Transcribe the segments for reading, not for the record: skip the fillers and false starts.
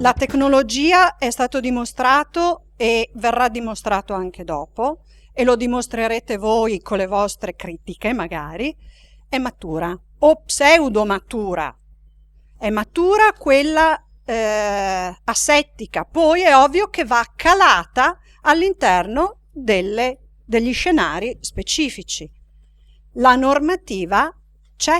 La tecnologia, è stato dimostrato e verrà dimostrato anche dopo, e lo dimostrerete voi con le vostre critiche magari, è matura o pseudo-matura. È matura quella asettica, poi è ovvio che va calata all'interno degli scenari specifici. La normativa c'è,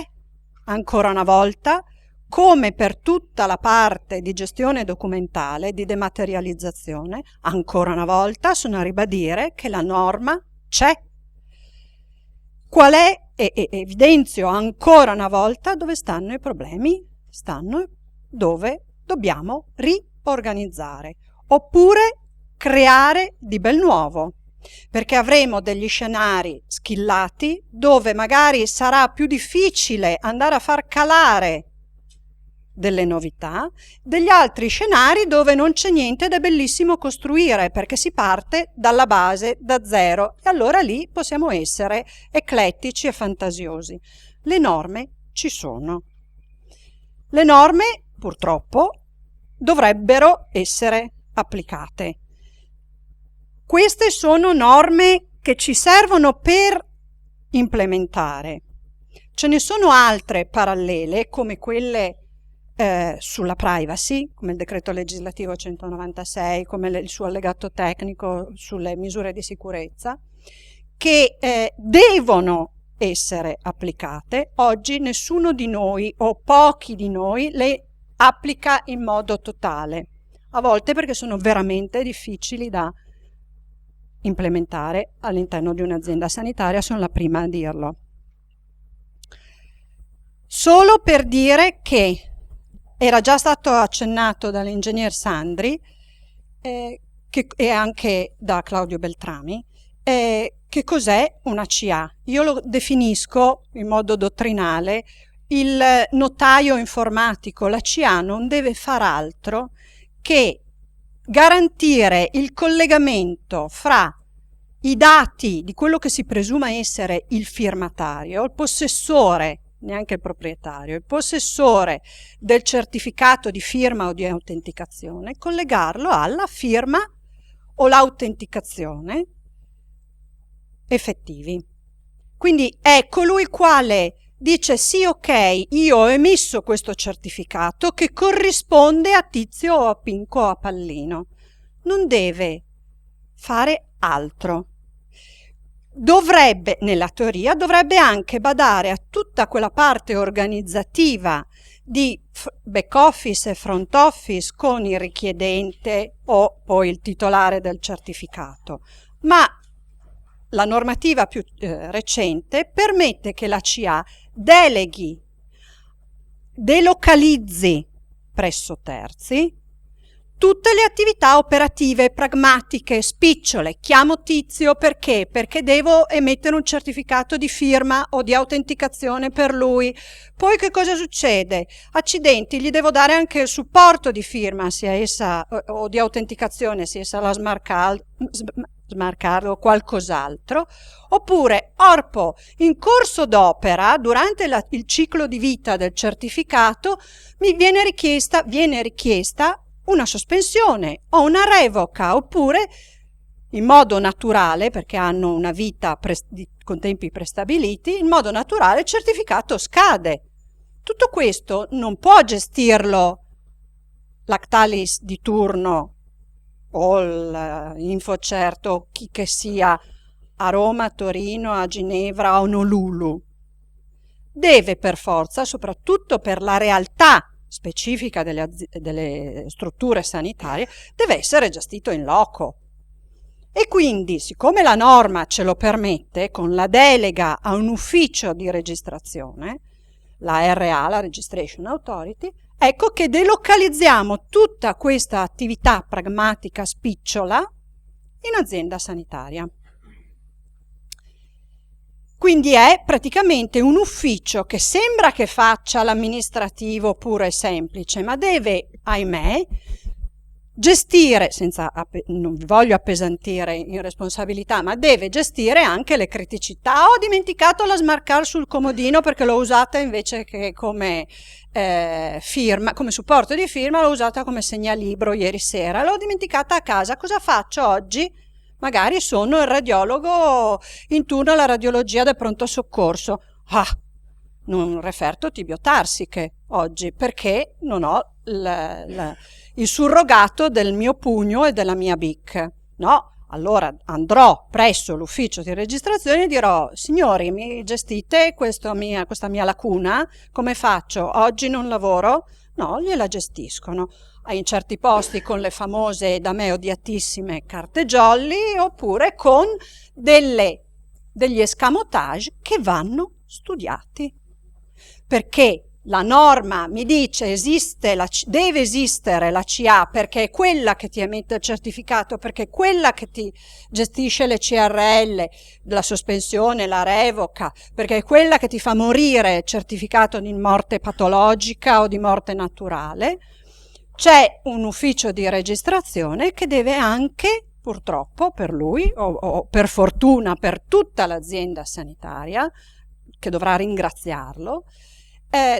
ancora una volta, come per tutta la parte di gestione documentale, di dematerializzazione, ancora una volta sono a ribadire che la norma c'è. Qual è, e evidenzio ancora una volta, dove stanno i problemi? Stanno dove dobbiamo riorganizzare, oppure creare di bel nuovo, perché avremo degli scenari schillati dove magari sarà più difficile andare a far calare delle novità, degli altri scenari dove non c'è niente ed è bellissimo costruire, perché si parte dalla base, da zero, e allora lì possiamo essere eclettici e fantasiosi. Le norme ci sono. Le norme, purtroppo, dovrebbero essere applicate. Queste sono norme che ci servono per implementare. Ce ne sono altre parallele, come quelle sulla privacy, come il decreto legislativo 196, come il suo allegato tecnico sulle misure di sicurezza, che devono essere applicate. Oggi nessuno di noi o pochi di noi le applica in modo totale, a volte perché sono veramente difficili da implementare all'interno di un'azienda sanitaria, sono la prima a dirlo. Solo per dire che era già stato accennato dall'ingegner Sandri e anche da Claudio Beltrami, che cos'è una CA? Io lo definisco in modo dottrinale il notaio informatico. La CA non deve far altro che garantire il collegamento fra i dati di quello che si presume essere il firmatario, il possessore, neanche il proprietario, il possessore del certificato di firma o di autenticazione, collegarlo alla firma o l'autenticazione effettivi. Quindi è colui il quale dice sì, ok, io ho emesso questo certificato che corrisponde a Tizio o a Pinco o a Pallino. Non deve fare altro. Dovrebbe, nella teoria, dovrebbe anche badare a tutta quella parte organizzativa di back office e front office con il richiedente o poi il titolare del certificato. Ma la normativa più recente permette che la CA deleghi, delocalizzi presso terzi tutte le attività operative, pragmatiche, spicciole. Chiamo Tizio perché? Perché devo emettere un certificato di firma o di autenticazione per lui. Poi che cosa succede? Accidenti, gli devo dare anche il supporto di firma, sia essa o di autenticazione, sia essa la smart card o qualcos'altro. Oppure, orpo, in corso d'opera, durante il ciclo di vita del certificato, mi viene richiesta una sospensione o una revoca, oppure in modo naturale, perché hanno una vita con tempi prestabiliti, in modo naturale il certificato scade. Tutto questo non può gestirlo l'Actalis di turno o l'Infocerto o chi che sia a Roma, a Torino, a Ginevra o a Honolulu. Deve per forza, soprattutto per la realtà specifica delle strutture sanitarie, deve essere gestito in loco. E quindi, siccome la norma ce lo permette, con la delega a un ufficio di registrazione, la RA, la Registration Authority, ecco che delocalizziamo tutta questa attività pragmatica spicciola in azienda sanitaria. Quindi è praticamente un ufficio che sembra che faccia l'amministrativo puro e semplice, ma deve, ahimè, gestire, non vi voglio appesantire in responsabilità, ma deve gestire anche le criticità. Ho dimenticato la smart card sul comodino perché l'ho usata invece che come firma, come supporto di firma, l'ho usata come segnalibro ieri sera, l'ho dimenticata a casa. Cosa faccio oggi? Magari sono il radiologo in turno alla radiologia del pronto soccorso. Non referto tibiotarsiche oggi perché non ho il surrogato del mio pugno e della mia BIC. No, allora andrò presso l'ufficio di registrazione e dirò: signori, mi gestite questa mia lacuna? Come faccio? Oggi non lavoro? No, gliela gestiscono. In certi posti con le famose, da me odiatissime, carte jolly, oppure con degli escamotage che vanno studiati. Perché la norma mi dice deve esistere la CA perché è quella che ti emette il certificato, perché è quella che ti gestisce le CRL, la sospensione, la revoca, perché è quella che ti fa morire il certificato di morte patologica o di morte naturale. C'è un ufficio di registrazione che deve anche, purtroppo per lui o per fortuna per tutta l'azienda sanitaria, che dovrà ringraziarlo,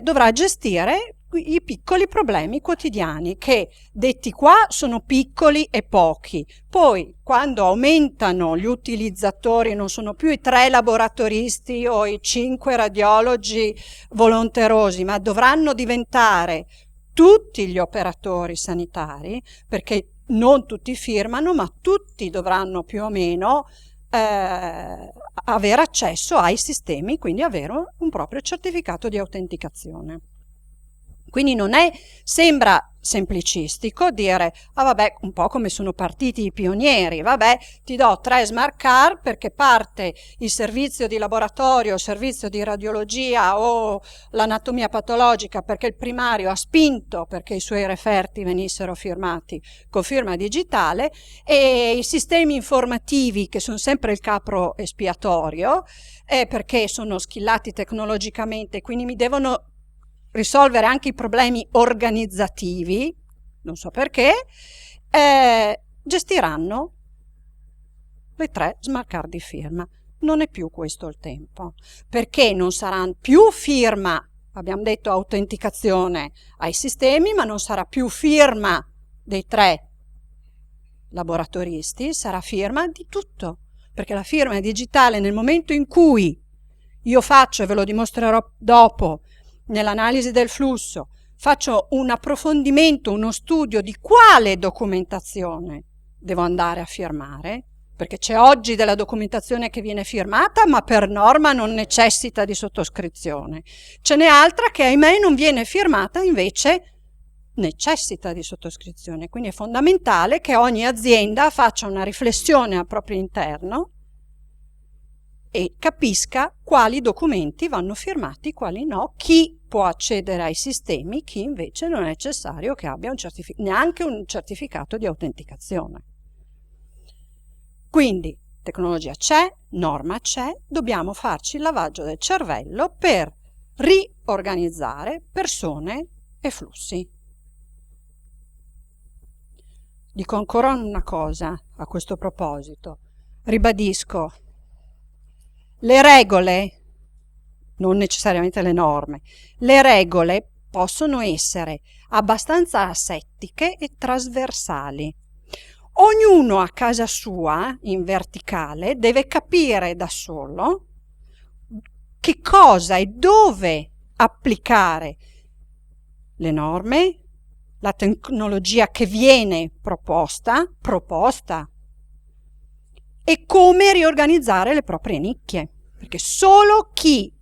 dovrà gestire i piccoli problemi quotidiani che, detti qua, sono piccoli e pochi. Poi, quando aumentano gli utilizzatori, non sono più i 3 laboratoristi o i 5 radiologi volonterosi, ma dovranno diventare tutti gli operatori sanitari, perché non tutti firmano, ma tutti dovranno più o meno avere accesso ai sistemi, quindi avere un proprio certificato di autenticazione. Quindi sembra semplicistico dire: vabbè, un po' come sono partiti i pionieri, vabbè, ti do 3 smart card perché parte il servizio di laboratorio, il servizio di radiologia o l'anatomia patologica, perché il primario ha spinto perché i suoi referti venissero firmati con firma digitale, e i sistemi informativi, che sono sempre il capro espiatorio, perché sono skillati tecnologicamente, quindi mi devono risolvere anche i problemi organizzativi, non so perché, gestiranno le 3 smart card di firma. Non è più questo il tempo, perché non sarà più firma, abbiamo detto autenticazione ai sistemi, ma non sarà più firma dei 3 laboratoristi, sarà firma di tutto, perché la firma è digitale. Nel momento in cui io faccio, e ve lo dimostrerò dopo, nell'analisi del flusso, faccio un approfondimento, uno studio di quale documentazione devo andare a firmare, perché c'è oggi della documentazione che viene firmata ma per norma non necessita di sottoscrizione, ce n'è altra che ahimè non viene firmata, invece necessita di sottoscrizione. Quindi è fondamentale che ogni azienda faccia una riflessione al proprio interno e capisca quali documenti vanno firmati, quali no, chi può accedere ai sistemi, chi invece non è necessario che abbia neanche un certificato di autenticazione. Quindi tecnologia c'è, norma c'è, dobbiamo farci il lavaggio del cervello per riorganizzare persone e flussi. Dico ancora una cosa a questo proposito, ribadisco: le regole, non necessariamente le norme, le regole possono essere abbastanza asettiche e trasversali. Ognuno a casa sua, in verticale, deve capire da solo che cosa e dove applicare le norme, la tecnologia che viene proposta, e come riorganizzare le proprie nicchie, perché solo chi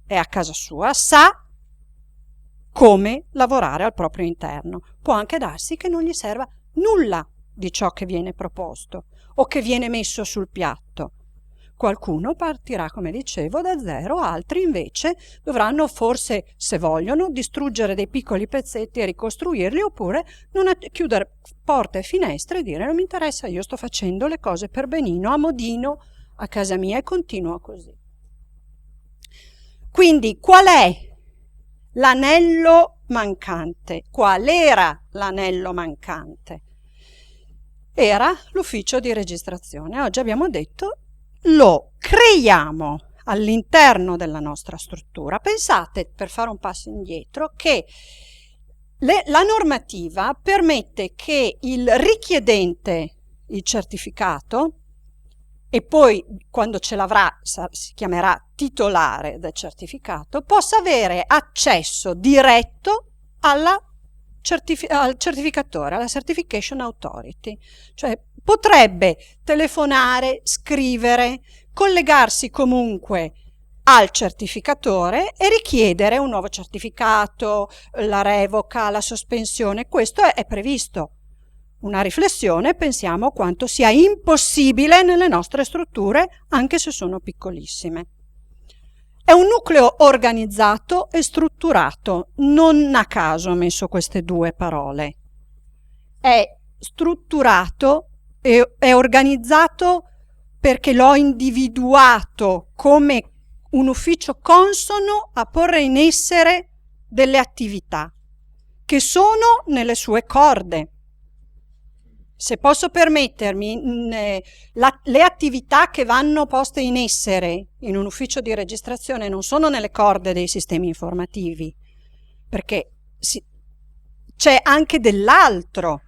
è a casa sua sa come lavorare al proprio interno. Può anche darsi che non gli serva nulla di ciò che viene proposto o che viene messo sul piatto. Qualcuno partirà, come dicevo, da zero, altri invece dovranno forse, se vogliono, distruggere dei piccoli pezzetti e ricostruirli, oppure chiudere porte e finestre e dire: non mi interessa, io sto facendo le cose per benino, a modino, a casa mia, e continuo così. Quindi qual è l'anello mancante? Qual era l'anello mancante? era l'ufficio di registrazione. Oggi abbiamo detto lo creiamo all'interno della nostra struttura. Pensate, per fare un passo indietro, che la normativa permette che il richiedente il certificato, e poi quando ce l'avrà si chiamerà titolare del certificato, possa avere accesso diretto al certificatore, alla Certification Authority. Cioè potrebbe telefonare, scrivere, collegarsi comunque al certificatore e richiedere un nuovo certificato, la revoca, la sospensione. Questo è previsto. Una riflessione, pensiamo quanto sia impossibile nelle nostre strutture, anche se sono piccolissime. È un nucleo organizzato e strutturato, non a caso ho messo queste due parole. È strutturato e è organizzato perché l'ho individuato come un ufficio consono a porre in essere delle attività che sono nelle sue corde. Se posso permettermi, le attività che vanno poste in essere in un ufficio di registrazione non sono nelle corde dei sistemi informativi, perché c'è anche dell'altro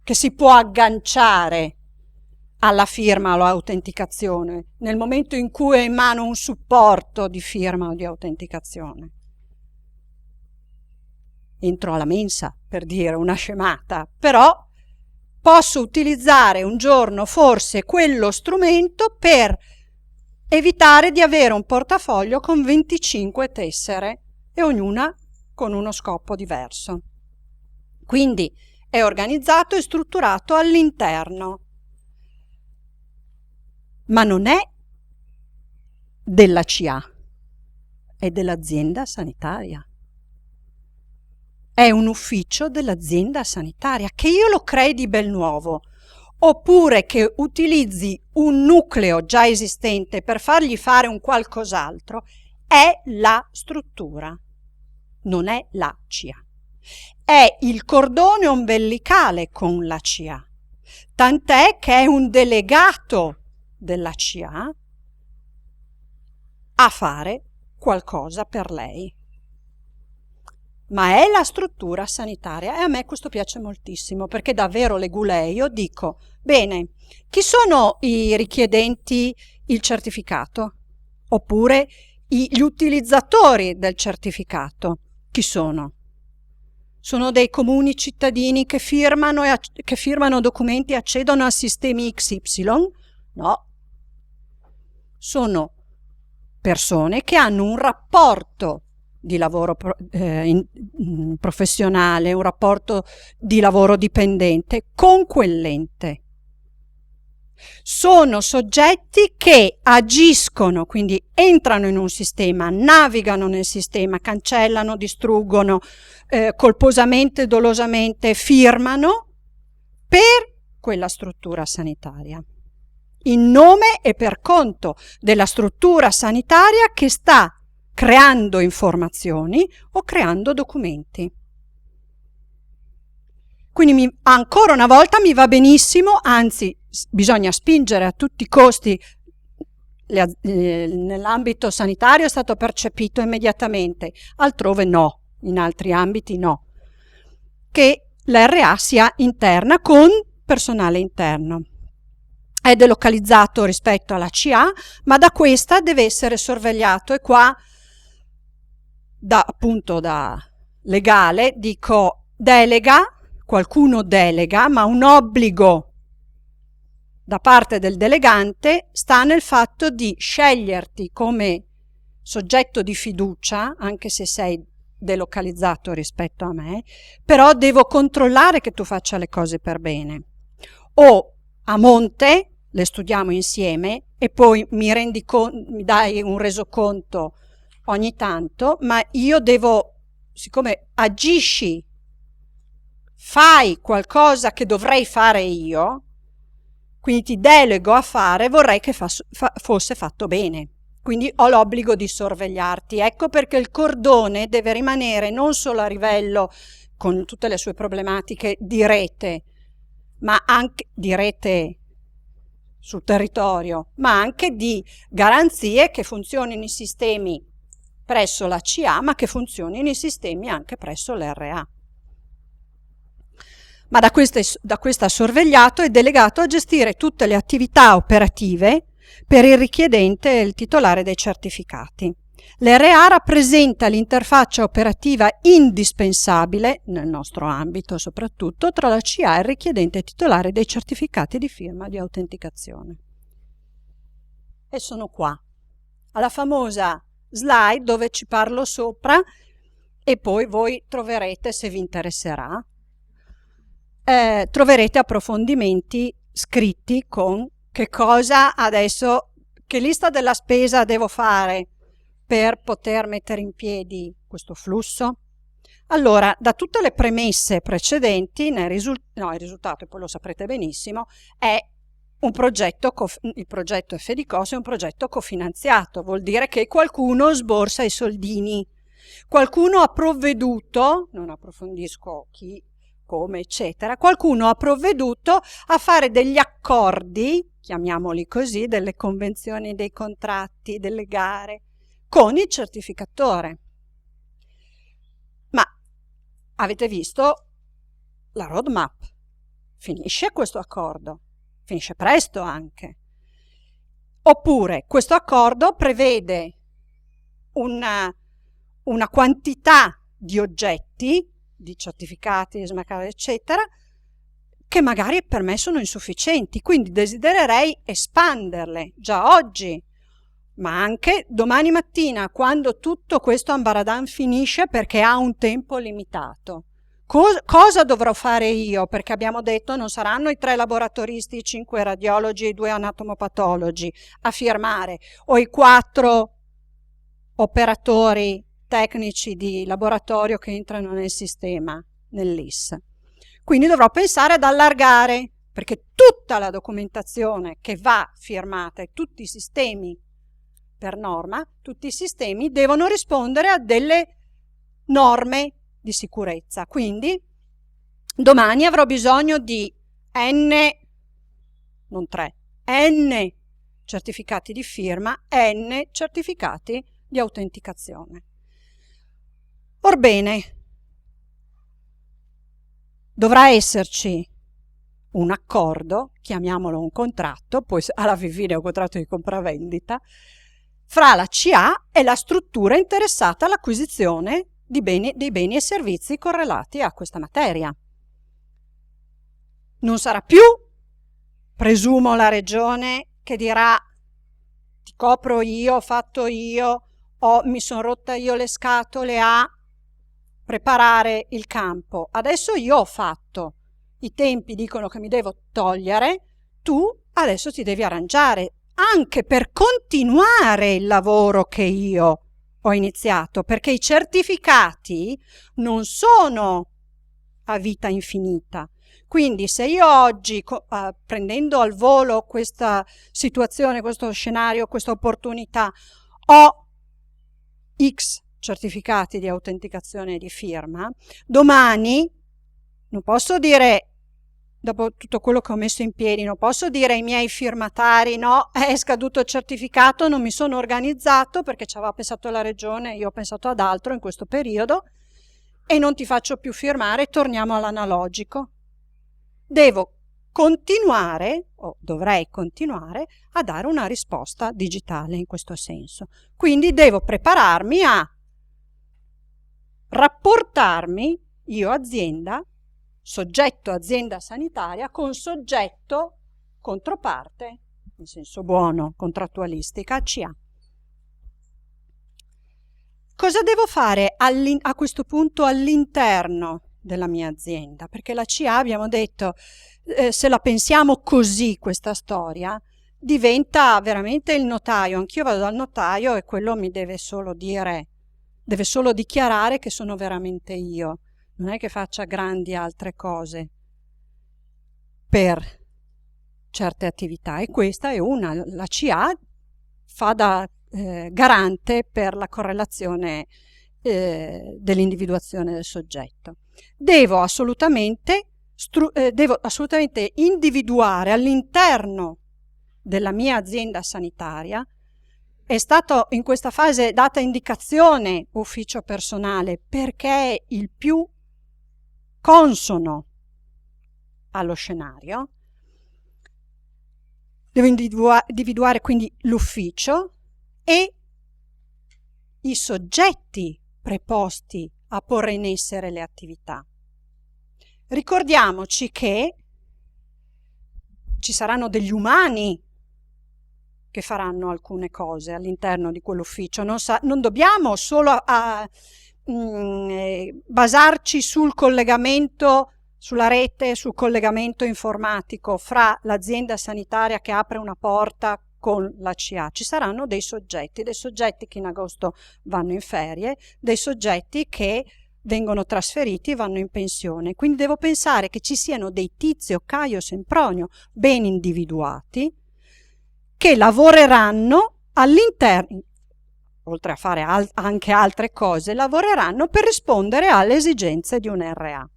che si può agganciare alla firma o all'autenticazione nel momento in cui è in mano un supporto di firma o di autenticazione. Entro alla mensa, per dire una scemata, però posso utilizzare un giorno forse quello strumento per evitare di avere un portafoglio con 25 tessere e ognuna con uno scopo diverso. Quindi è organizzato e strutturato all'interno, ma non è della CA, è dell'azienda sanitaria. È un ufficio dell'azienda sanitaria, che io lo crei di bel nuovo, oppure che utilizzi un nucleo già esistente per fargli fare un qualcos'altro, è la struttura, non è la CA. È il cordone ombelicale con la CA, tant'è che è un delegato della CA a fare qualcosa per lei. Ma è la struttura sanitaria, e a me questo piace moltissimo, perché davvero leguleio dico, bene, chi sono i richiedenti il certificato? Oppure gli utilizzatori del certificato? Chi sono? Sono dei comuni cittadini che firmano documenti e accedono a sistemi XY? No. Sono persone che hanno un rapporto di lavoro professionale, un rapporto di lavoro dipendente con quell'ente. Sono soggetti che agiscono, quindi entrano in un sistema, navigano nel sistema, cancellano, distruggono, colposamente, dolosamente firmano per quella struttura sanitaria, in nome e per conto della struttura sanitaria che sta creando informazioni o creando documenti. Quindi ancora una volta mi va benissimo, anzi bisogna spingere a tutti i costi, nell'ambito sanitario è stato percepito immediatamente, altrove no, in altri ambiti no, che l'RA sia interna con personale interno. È delocalizzato rispetto alla CA, ma da questa deve essere sorvegliato, e qua appunto da legale dico delega, qualcuno delega, ma un obbligo da parte del delegante sta nel fatto di sceglierti come soggetto di fiducia, anche se sei delocalizzato rispetto a me, però devo controllare che tu faccia le cose per bene. O a monte le studiamo insieme e poi mi dai un resoconto ogni tanto, ma io devo, siccome agisci, fai qualcosa che dovrei fare io, quindi ti delego a fare, vorrei che fosse fatto bene. Quindi ho l'obbligo di sorvegliarti. Ecco perché il cordone deve rimanere non solo a livello, con tutte le sue problematiche, di rete, ma anche di rete sul territorio, ma anche di garanzie che funzionino i sistemi presso la CA, ma che funzionino i sistemi anche presso l'RA. Ma da questa sorvegliato è delegato a gestire tutte le attività operative per il richiedente e il titolare dei certificati. L'RA rappresenta l'interfaccia operativa indispensabile, nel nostro ambito soprattutto, tra la CA e il richiedente titolare dei certificati di firma di autenticazione. E sono qua, alla famosa slide dove ci parlo sopra, e poi voi troverete, se vi interesserà, troverete approfondimenti scritti con che cosa adesso, che lista della spesa devo fare per poter mettere in piedi questo flusso. Allora, da tutte le premesse precedenti, il risultato, e poi lo saprete benissimo, è un progetto, il progetto FDCOS è un progetto cofinanziato, vuol dire che qualcuno sborsa i soldini, qualcuno ha provveduto, non approfondisco chi, come, eccetera, qualcuno ha provveduto a fare degli accordi, chiamiamoli così, delle convenzioni, dei contratti, delle gare, con il certificatore. Ma avete visto la roadmap? Finisce questo accordo? Finisce presto anche. Oppure questo accordo prevede una quantità di oggetti, di certificati, eccetera, che magari per me sono insufficienti, quindi desidererei espanderle già oggi, ma anche domani mattina, quando tutto questo ambaradan finisce, perché ha un tempo limitato. Cosa dovrò fare io? Perché abbiamo detto non saranno i 3 laboratoristi, i 5 radiologi e i 2 anatomopatologi a firmare, o i 4 operatori tecnici di laboratorio che entrano nel sistema, nell'IS. Quindi dovrò pensare ad allargare, perché tutta la documentazione che va firmata e tutti i sistemi per norma, tutti i sistemi devono rispondere a delle norme di sicurezza. Quindi domani avrò bisogno di non 3, N certificati di firma, N certificati di autenticazione. Orbene, dovrà esserci un accordo, chiamiamolo un contratto, poi alla fine è un contratto di compravendita, fra la CA e la struttura interessata all'acquisizione dei beni e servizi correlati a questa materia. Non sarà più, presumo, la regione che dirà ti copro io, ho fatto io, mi sono rotta io le scatole a preparare il campo. Adesso io ho fatto, i tempi dicono che mi devo togliere, tu adesso ti devi arrangiare anche per continuare il lavoro che io ho iniziato, perché i certificati non sono a vita infinita. Quindi se io oggi, prendendo al volo questa situazione, questo scenario, questa opportunità, ho X certificati di autenticazione e di firma, domani non posso dire, dopo tutto quello che ho messo in piedi, non posso dire ai miei firmatari no, è scaduto il certificato, non mi sono organizzato perché ci aveva pensato la regione, io ho pensato ad altro in questo periodo e non ti faccio più firmare, torniamo all'analogico. Devo continuare, o dovrei continuare, a dare una risposta digitale in questo senso. Quindi devo prepararmi a rapportarmi, io azienda, soggetto azienda sanitaria, con soggetto controparte, in senso buono, contrattualistica, CA. Cosa devo fare a questo punto all'interno della mia azienda? Perché la CA, abbiamo detto, se la pensiamo così questa storia, diventa veramente il notaio. Anch'io vado dal notaio e quello mi deve solo dire, deve solo dichiarare che sono veramente io. Non è che faccia grandi altre cose per certe attività, e questa è una. La CA fa da garante per la correlazione dell'individuazione del soggetto. Devo assolutamente devo assolutamente individuare all'interno della mia azienda sanitaria. È stato in questa fase data indicazione ufficio personale perché è il più consono allo scenario. Devo individuare quindi l'ufficio e i soggetti preposti a porre in essere le attività. Ricordiamoci che ci saranno degli umani che faranno alcune cose all'interno di quell'ufficio. Non dobbiamo solo basarci sul collegamento, sulla rete, sul collegamento informatico fra l'azienda sanitaria che apre una porta con la CA. Ci saranno dei soggetti che in agosto vanno in ferie, dei soggetti che vengono trasferiti e vanno in pensione. Quindi devo pensare che ci siano dei Tizio, Caio, Sempronio ben individuati che lavoreranno all'interno, oltre a fare anche altre cose, lavoreranno per rispondere alle esigenze di un RA.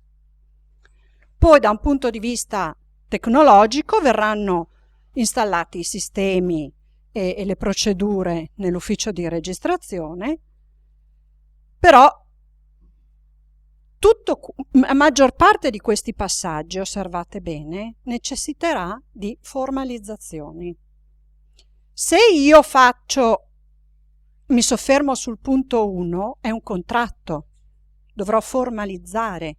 Poi da un punto di vista tecnologico verranno installati i sistemi e le procedure nell'ufficio di registrazione, però la maggior parte di questi passaggi, osservate bene, necessiterà di formalizzazioni. Se io mi soffermo sul punto 1, è un contratto, dovrò formalizzare.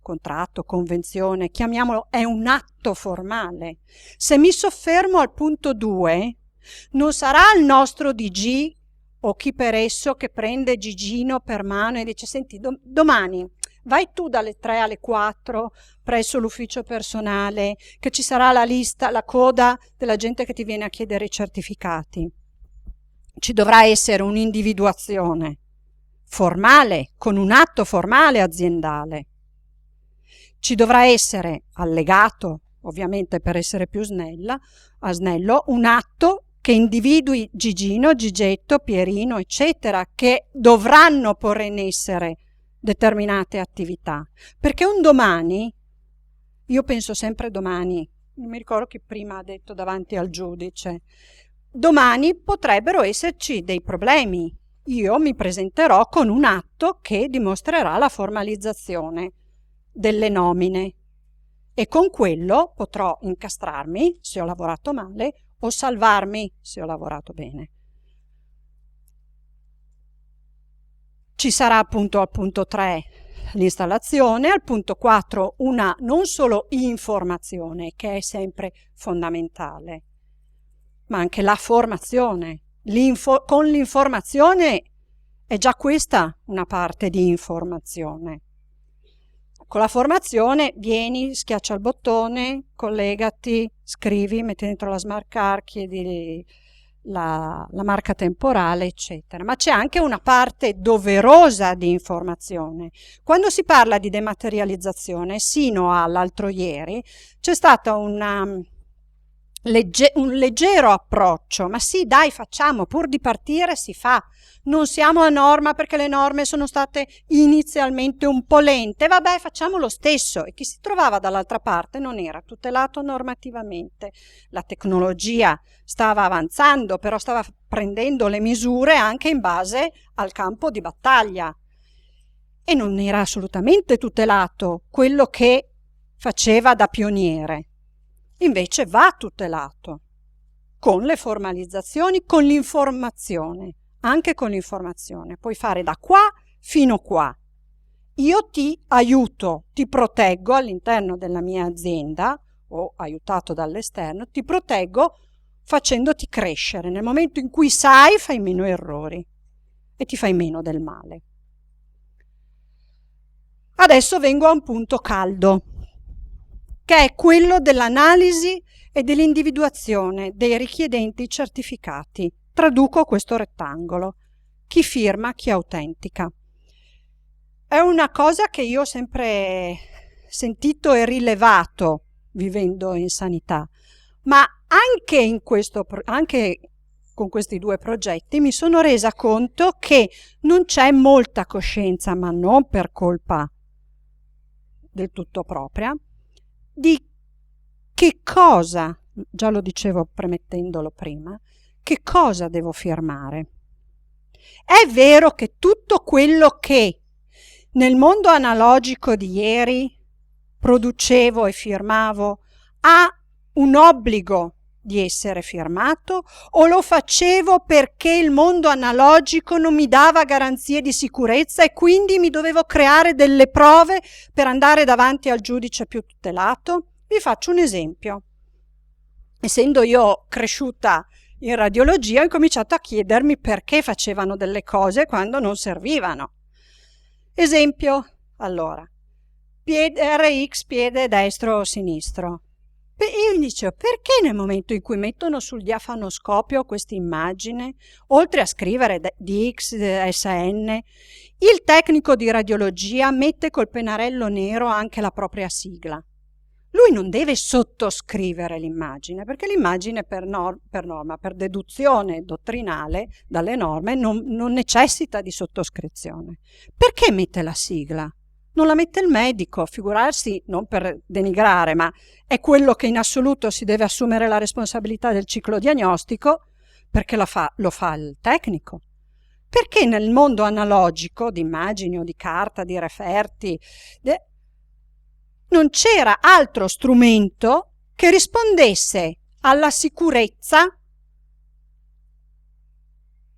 Contratto, convenzione, chiamiamolo, è un atto formale. Se mi soffermo al punto 2, non sarà il nostro DG o chi per esso che prende Gigino per mano e dice: senti, domani vai tu dalle 3 alle 4 presso l'ufficio personale, che ci sarà la lista, la coda della gente che ti viene a chiedere i certificati. Ci dovrà essere un'individuazione formale, con un atto formale aziendale. Ci dovrà essere allegato, ovviamente per essere più snello, un atto che individui Gigino, Gigetto, Pierino, eccetera, che dovranno porre in essere determinate attività. Perché un domani, io penso sempre domani, non mi ricordo chi prima ha detto davanti al giudice, domani potrebbero esserci dei problemi. Io mi presenterò con un atto che dimostrerà la formalizzazione delle nomine e con quello potrò incastrarmi se ho lavorato male o salvarmi se ho lavorato bene. Ci sarà appunto al punto 3 l'installazione, al punto 4 una non solo informazione, che è sempre fondamentale, ma anche la formazione. Con l'informazione è già questa una parte di informazione. Con la formazione vieni, schiaccia il bottone, collegati, scrivi, metti dentro la smart card, chiedi la marca temporale, eccetera. Ma c'è anche una parte doverosa di informazione. Quando si parla di dematerializzazione, sino all'altro ieri, c'è stato un leggero approccio, ma sì, dai, facciamo, pur di partire si fa. Non siamo a norma perché le norme sono state inizialmente un po' lente, vabbè, facciamo lo stesso. E chi si trovava dall'altra parte non era tutelato normativamente. La tecnologia stava avanzando, però stava prendendo le misure anche in base al campo di battaglia e non era assolutamente tutelato quello che faceva da pioniere. Invece va tutelato con le formalizzazioni, con l'informazione. Anche con l'informazione puoi fare da qua fino qua. Io ti aiuto, ti proteggo all'interno della mia azienda o aiutato dall'esterno, ti proteggo facendoti crescere. Nel momento in cui sai, fai meno errori e ti fai meno del male. Adesso vengo a un punto caldo, che è quello dell'analisi e dell'individuazione dei richiedenti certificati. Traduco questo rettangolo. Chi firma, chi autentica. È una cosa che io ho sempre sentito e rilevato vivendo in sanità, ma anche con questi due progetti mi sono resa conto che non c'è molta coscienza, ma non per colpa del tutto propria, di che cosa, già lo dicevo premettendolo prima, che cosa devo firmare. È vero che tutto quello che nel mondo analogico di ieri producevo e firmavo ha un obbligo di essere firmato, o lo facevo perché il mondo analogico non mi dava garanzie di sicurezza e quindi mi dovevo creare delle prove per andare davanti al giudice più tutelato? Vi faccio un esempio. Essendo io cresciuta in radiologia, ho incominciato a chiedermi perché facevano delle cose quando non servivano. Esempio, allora, RX, piede destro o sinistro. Io gli dicevo, perché nel momento in cui mettono sul diafanoscopio questa immagine, oltre a scrivere DX, SN, il tecnico di radiologia mette col pennarello nero anche la propria sigla? Lui non deve sottoscrivere l'immagine, perché l'immagine per norma, per deduzione dottrinale dalle norme, non necessita di sottoscrizione. Perché mette la sigla? Non la mette il medico, figurarsi, non per denigrare, ma è quello che in assoluto si deve assumere la responsabilità del ciclo diagnostico, perché lo fa il tecnico. Perché nel mondo analogico, di immagini o di carta, di referti, non c'era altro strumento che rispondesse alla sicurezza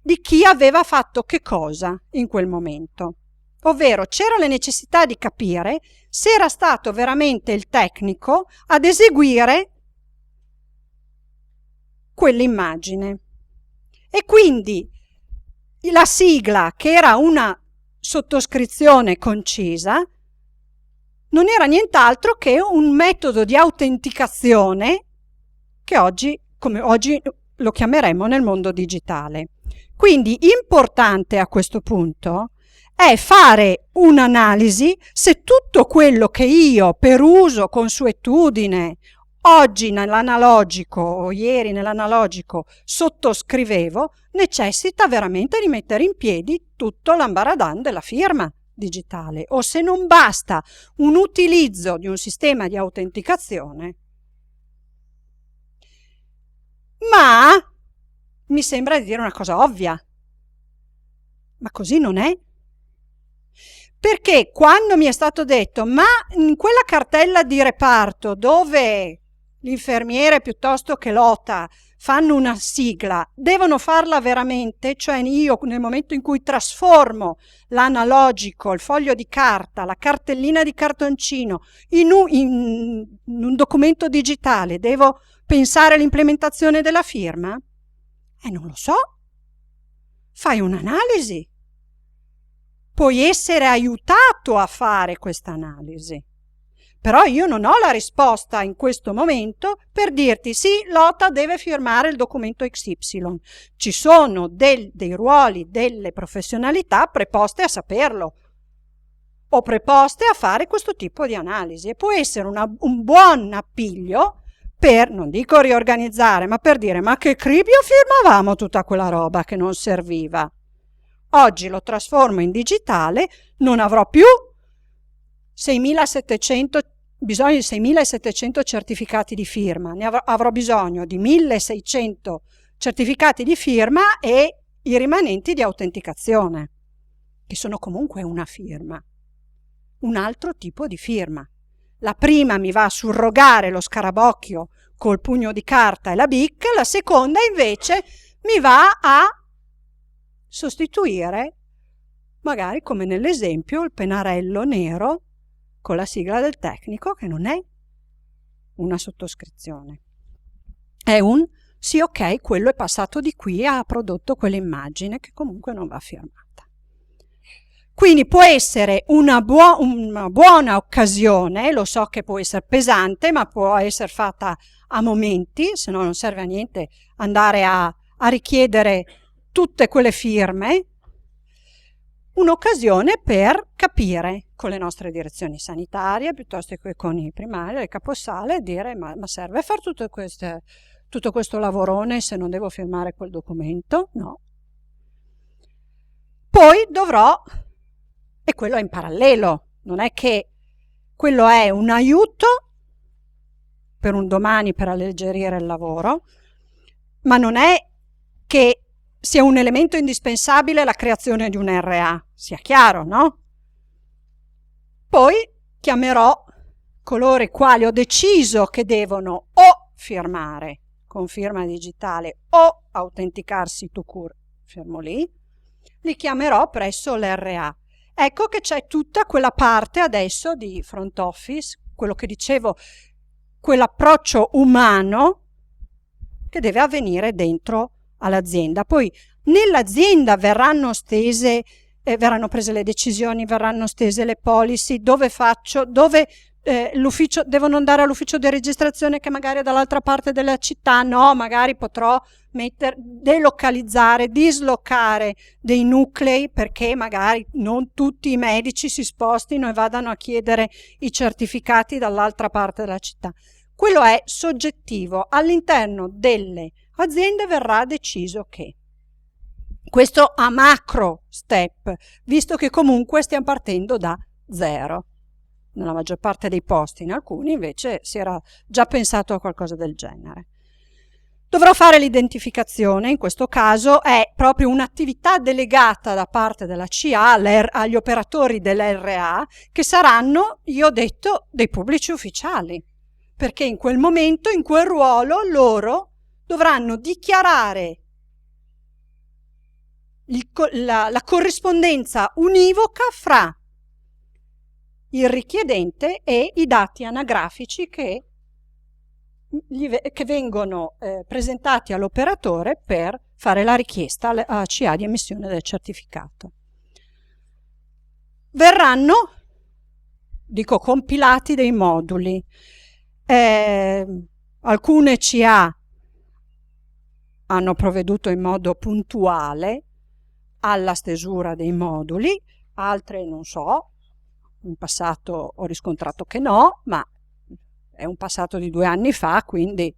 di chi aveva fatto che cosa in quel momento. Ovvero c'era la necessità di capire se era stato veramente il tecnico ad eseguire quell'immagine. E quindi la sigla, che era una sottoscrizione concisa, non era nient'altro che un metodo di autenticazione che oggi lo chiameremo nel mondo digitale. Quindi importante a questo punto è fare un'analisi se tutto quello che io per uso, consuetudine, oggi nell'analogico o ieri nell'analogico sottoscrivevo, necessita veramente di mettere in piedi tutto l'ambaradan della firma digitale, o se non basta un utilizzo di un sistema di autenticazione. Ma mi sembra di dire una cosa ovvia, ma così non è. Perché quando mi è stato detto, ma in quella cartella di reparto dove l'infermiere piuttosto che l'OTA fanno una sigla, devono farla veramente? Cioè io nel momento in cui trasformo l'analogico, il foglio di carta, la cartellina di cartoncino in un documento digitale, devo pensare all'implementazione della firma? Non lo so. Fai un'analisi. Puoi essere aiutato a fare questa analisi. Però io non ho la risposta in questo momento per dirti sì, l'OTA deve firmare il documento XY. Ci sono dei ruoli, delle professionalità preposte a saperlo o preposte a fare questo tipo di analisi, e può essere un buon appiglio per, non dico riorganizzare, ma per dire, ma che cribio firmavamo tutta quella roba che non serviva. Oggi lo trasformo in digitale, non avrò più bisogno di 6.700 certificati di firma, avrò bisogno di 1.600 certificati di firma e i rimanenti di autenticazione, che sono comunque una firma, un altro tipo di firma. La prima mi va a surrogare lo scarabocchio col pugno di carta e la BIC, la seconda invece mi va a sostituire, magari come nell'esempio, il pennarello nero con la sigla del tecnico, che non è una sottoscrizione. È un sì, ok, quello è passato di qui e ha prodotto quell'immagine che comunque non va firmata. Quindi può essere una buona occasione, lo so che può essere pesante, ma può essere fatta a momenti, se no non serve a niente andare a richiedere tutte quelle firme, un'occasione per capire con le nostre direzioni sanitarie, piuttosto che con i primari, le caposale, e dire ma serve fare tutto questo lavorone se non devo firmare quel documento? No. Poi dovrò, e quello è in parallelo, non è che quello è un aiuto per un domani per alleggerire il lavoro, ma non è che sia un elemento indispensabile la creazione di un RA, sia chiaro, no? Poi chiamerò coloro i quali ho deciso che devono o firmare con firma digitale o autenticarsi tout court, fermo lì, li chiamerò presso l'RA. Ecco che c'è tutta quella parte adesso di front office, quello che dicevo, quell'approccio umano che deve avvenire dentro all'azienda. Poi nell'azienda verranno prese le decisioni, verranno stese le policy, dove l'ufficio, devono andare all'ufficio di registrazione che magari è dall'altra parte della città, no, magari potrò delocalizzare, dislocare dei nuclei perché magari non tutti i medici si spostino e vadano a chiedere i certificati dall'altra parte della città. Quello è soggettivo, all'interno delle aziende verrà deciso che. Questo a macro step, visto che comunque stiamo partendo da zero. Nella maggior parte dei posti, in alcuni invece si era già pensato a qualcosa del genere. Dovrò fare l'identificazione, in questo caso è proprio un'attività delegata da parte della CA agli operatori dell'RA, che saranno, io ho detto, dei pubblici ufficiali, perché in quel momento, in quel ruolo, loro dovranno dichiarare la corrispondenza univoca fra il richiedente e i dati anagrafici che vengono presentati all'operatore per fare la richiesta alla CA di emissione del certificato. Verranno, dico, compilati dei moduli. Alcune CA hanno provveduto in modo puntuale alla stesura dei moduli, altre non so, in passato ho riscontrato che no, ma è un passato di 2 anni fa, quindi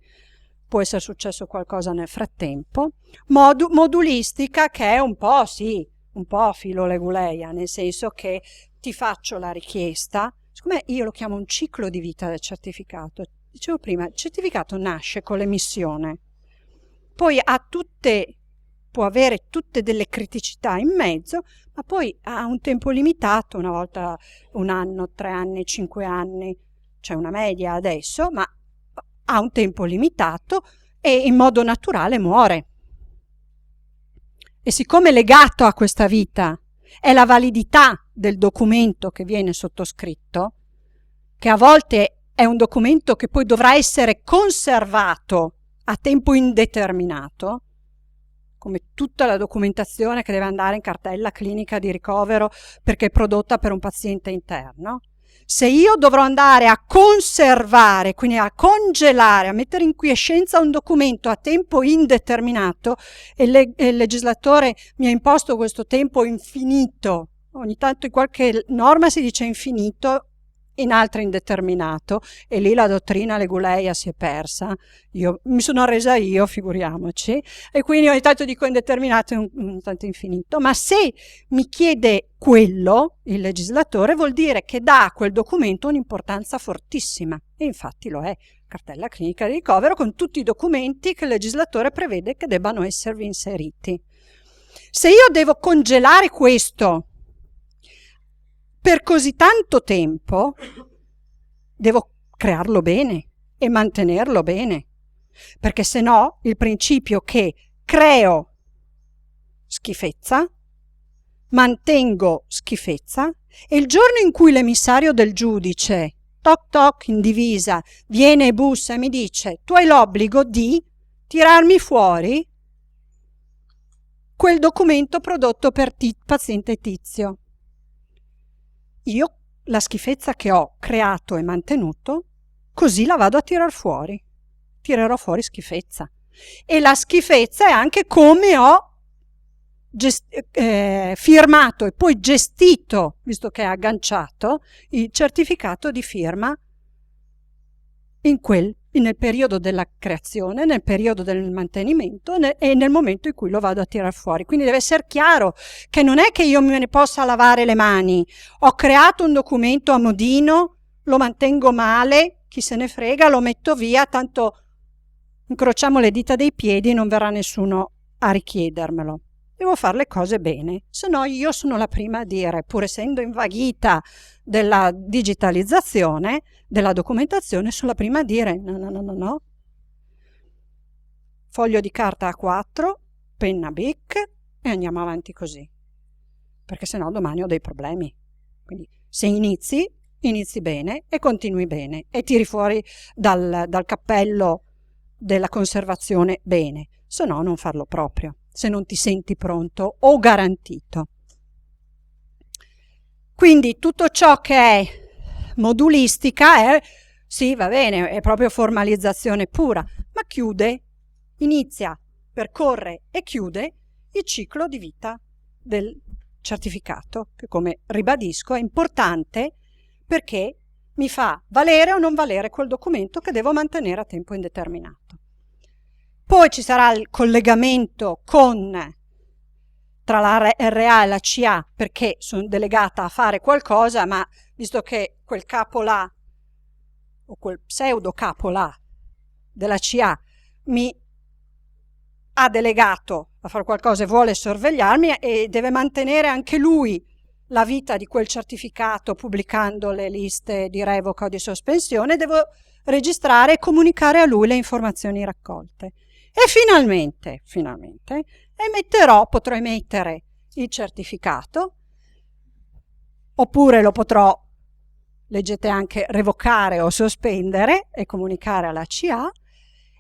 può essere successo qualcosa nel frattempo. Modulistica che è un po', sì, un po' filoleguleia, nel senso che ti faccio la richiesta, siccome io lo chiamo un ciclo di vita del certificato, dicevo prima, il certificato nasce con l'emissione, poi può avere tutte delle criticità in mezzo, ma poi ha un tempo limitato, una volta 1 anno, 3 anni, 5 anni, c'è una media adesso, ma ha un tempo limitato e in modo naturale muore. E siccome legato a questa vita è la validità del documento che viene sottoscritto, che a volte è un documento che poi dovrà essere conservato a tempo indeterminato, come tutta la documentazione che deve andare in cartella clinica di ricovero perché è prodotta per un paziente interno, se io dovrò andare a conservare, quindi a congelare, a mettere in quiescenza un documento a tempo indeterminato, e il legislatore mi ha imposto questo tempo infinito, ogni tanto in qualche norma si dice infinito, in altre indeterminato, e lì la dottrina Leguleia si è persa, mi sono arresa io, figuriamoci, e quindi ogni tanto dico indeterminato e un tanto infinito, ma se mi chiede quello, il legislatore, vuol dire che dà a quel documento un'importanza fortissima, e infatti lo è, cartella clinica di ricovero con tutti i documenti che il legislatore prevede che debbano esservi inseriti. Se io devo congelare questo per così tanto tempo, devo crearlo bene e mantenerlo bene, perché se no il principio che creo schifezza, mantengo schifezza, e il giorno in cui l'emissario del giudice, toc toc in divisa, viene e bussa e mi dice tu hai l'obbligo di tirarmi fuori quel documento prodotto per paziente Tizio. Io la schifezza che ho creato e mantenuto, così la vado a tirar fuori. Tirerò fuori schifezza. E la schifezza è anche come ho firmato e poi gestito, visto che è agganciato, il certificato di firma nel periodo della creazione, nel periodo del mantenimento e nel momento in cui lo vado a tirar fuori. Quindi deve essere chiaro che non è che io me ne possa lavare le mani. Ho creato un documento a modino, lo mantengo male, chi se ne frega, lo metto via, tanto incrociamo le dita dei piedi e non verrà nessuno a richiedermelo. Devo fare le cose bene, se no io sono la prima a dire, pur essendo invaghita della digitalizzazione, della documentazione, sono la prima a dire no. Foglio di carta A4, penna Bic e andiamo avanti così, perché sennò domani ho dei problemi. Quindi se inizi bene e continui bene e tiri fuori dal cappello della conservazione bene, se no non farlo proprio, se non ti senti pronto o garantito. Quindi tutto ciò che è modulistica sì, va bene, è proprio formalizzazione pura, ma inizia, percorre e chiude il ciclo di vita del certificato, che come ribadisco è importante perché mi fa valere o non valere quel documento che devo mantenere a tempo indeterminato. Poi ci sarà il collegamento tra la RA e la CA, perché sono delegata a fare qualcosa, ma visto che quel capo là o quel pseudo capo là della CA mi ha delegato a fare qualcosa e vuole sorvegliarmi e deve mantenere anche lui la vita di quel certificato pubblicando le liste di revoca o di sospensione, devo registrare e comunicare a lui le informazioni raccolte. E finalmente potrò emettere il certificato, oppure lo potrò, leggete anche, revocare o sospendere e comunicare alla CA,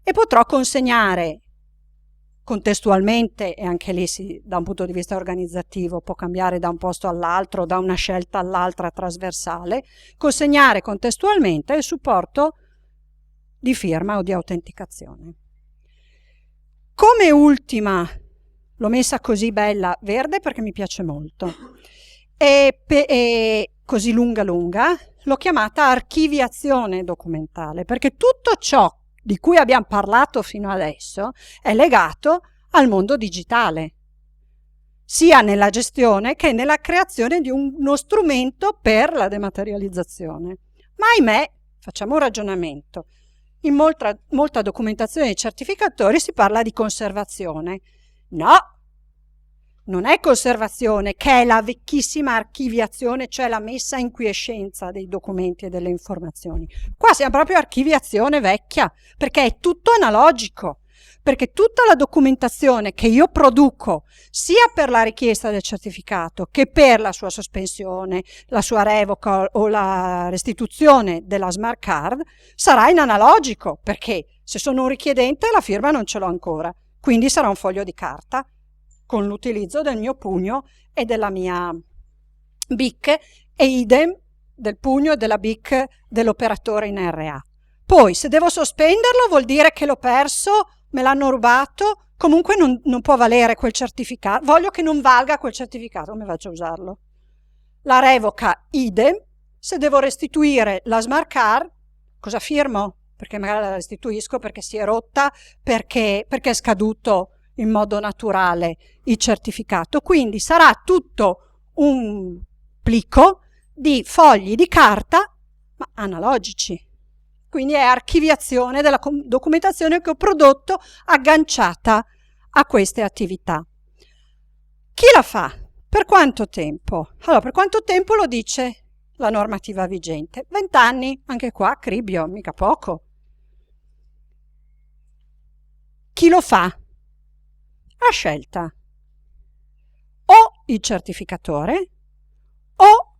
e potrò consegnare contestualmente, e anche lì da un punto di vista organizzativo può cambiare da un posto all'altro, da una scelta all'altra trasversale, consegnare contestualmente il supporto di firma o di autenticazione. Come ultima, l'ho messa così bella verde perché mi piace molto, e così lunga, l'ho chiamata archiviazione documentale, perché tutto ciò di cui abbiamo parlato fino adesso è legato al mondo digitale, sia nella gestione che nella creazione di uno strumento per la dematerializzazione. Ma ahimè, facciamo un ragionamento, in molta documentazione dei certificatori si parla di conservazione. No, non è conservazione, che è la vecchissima archiviazione, cioè la messa in quiescenza dei documenti e delle informazioni. Qua siamo proprio archiviazione vecchia, perché è tutto analogico, perché tutta la documentazione che io produco, sia per la richiesta del certificato che per la sua sospensione, la sua revoca o la restituzione della smart card, sarà in analogico, perché se sono un richiedente la firma non ce l'ho ancora, quindi sarà un foglio di carta con l'utilizzo del mio pugno e della mia BIC, e idem del pugno e della BIC dell'operatore in RA. Poi se devo sospenderlo vuol dire che l'ho perso, me l'hanno rubato, comunque non può valere quel certificato, voglio che non valga quel certificato, come faccio a usarlo? La revoca idem, se devo restituire la smart card, cosa firmo? Perché magari la restituisco perché si è rotta, perché è scaduto in modo naturale il certificato, quindi sarà tutto un plico di fogli di carta ma analogici, quindi è archiviazione della documentazione che ho prodotto agganciata a queste attività. Chi la fa? Per quanto tempo? Allora, per quanto tempo lo dice la normativa vigente? 20 anni, anche qua cribbio, mica poco. Chi lo fa? A scelta, o il certificatore o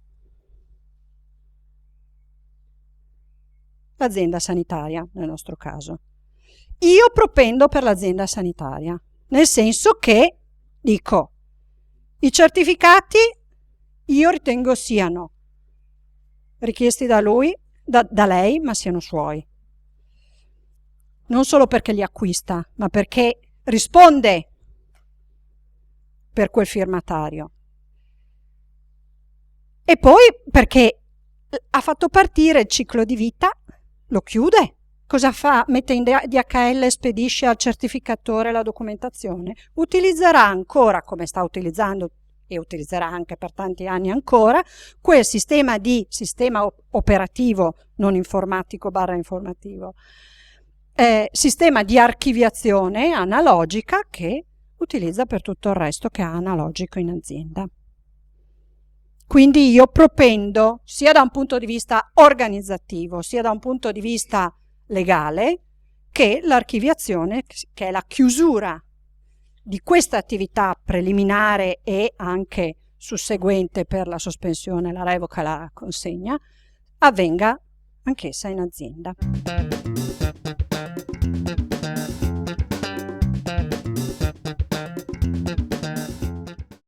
l'azienda sanitaria, nel nostro caso. Io propendo per l'azienda sanitaria, nel senso che dico, i certificati io ritengo siano richiesti da lei, ma siano suoi. Non solo perché li acquista, ma perché risponde per quel firmatario. E poi perché ha fatto partire il ciclo di vita, lo chiude. Cosa fa? Mette in DHL e spedisce al certificatore la documentazione. Utilizzerà ancora, come sta utilizzando e utilizzerà anche per tanti anni ancora, quel sistema operativo, non informatico / informativo, sistema di archiviazione analogica che utilizza per tutto il resto che ha analogico in azienda. Quindi io propendo, sia da un punto di vista organizzativo, sia da un punto di vista legale, che l'archiviazione, che è la chiusura di questa attività preliminare e anche susseguente per la sospensione, la revoca, la consegna, avvenga anch'essa in azienda.